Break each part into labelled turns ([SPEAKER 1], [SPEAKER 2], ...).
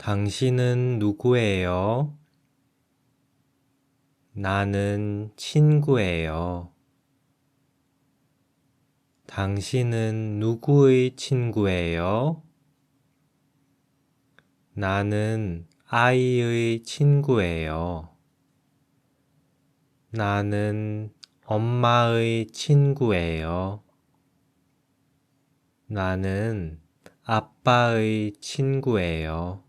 [SPEAKER 1] 당신은 누구예요? 나는 친구예요. 당신은 누구의 친구예요? 나는 아이의 친구예요. 나는 엄마의 친구예요. 나는 아빠의 친구예요.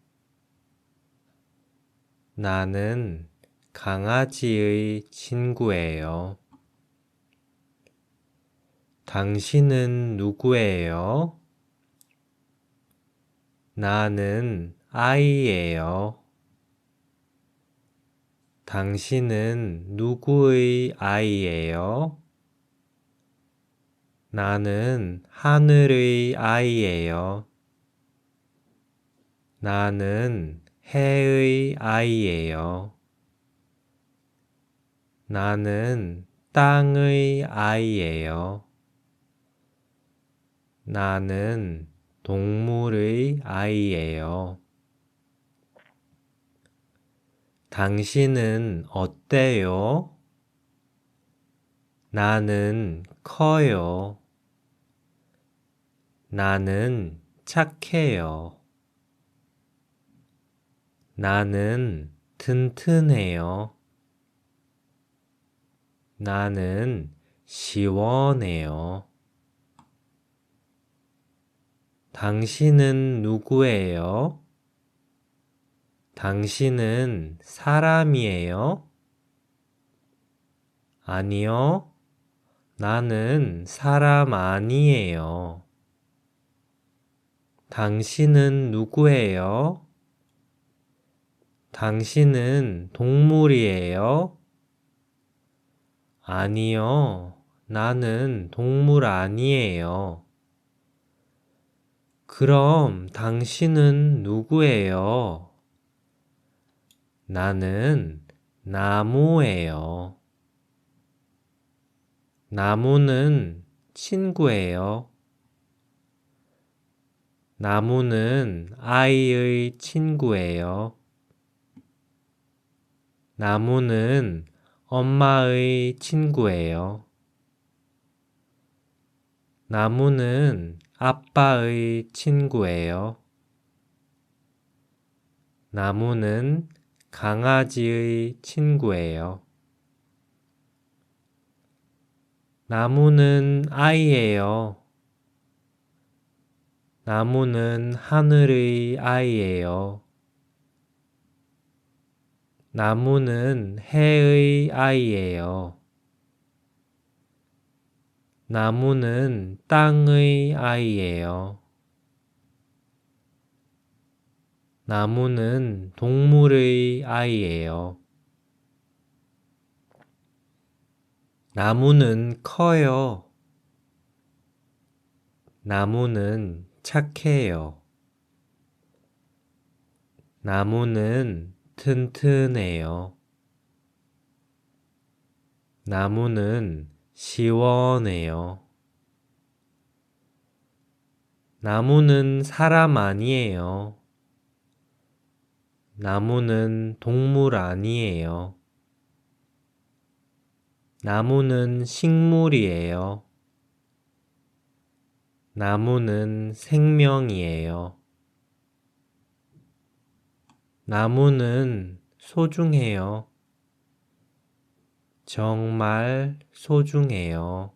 [SPEAKER 1] 나는 강아지의 친구예요. 당신은 누구예요? 나는 아이예요. 당신은 누구의 아이예요? 나는 하늘의 아이예요. 나는 해의 아이예요. 나는 땅의 아이예요. 나는 동물의 아이예요. 당신은 어때요? 나는 커요. 나는 착해요. 나는 튼튼해요. 나는 시원해요. 당신은 누구예요? 당신은 사람이에요? 아니요, 나는 사람 아니에요. 당신은 누구예요? 당신은 동물이에요? 아니요, 나는 동물 아니에요. 그럼 당신은 누구예요? 나는 나무예요. 나무는 친구예요. 나무는 아이의 친구예요. 나무는 엄마의 친구예요. 나무는 아빠의 친구예요. 나무는 강아지의 친구예요. 나무는 아이예요. 나무는 하늘의 아이예요. 나무는 해의 아이예요. 나무는 땅의 아이예요. 나무는 동물의 아이예요. 나무는 커요. 나무는 착해요. 나무는 튼튼해요. 나무는 시원해요. 나무는 사람 아니에요. 나무는 동물 아니에요. 나무는 식물이에요. 나무는 생명이에요. 나무는 소중해요. 정말 소중해요.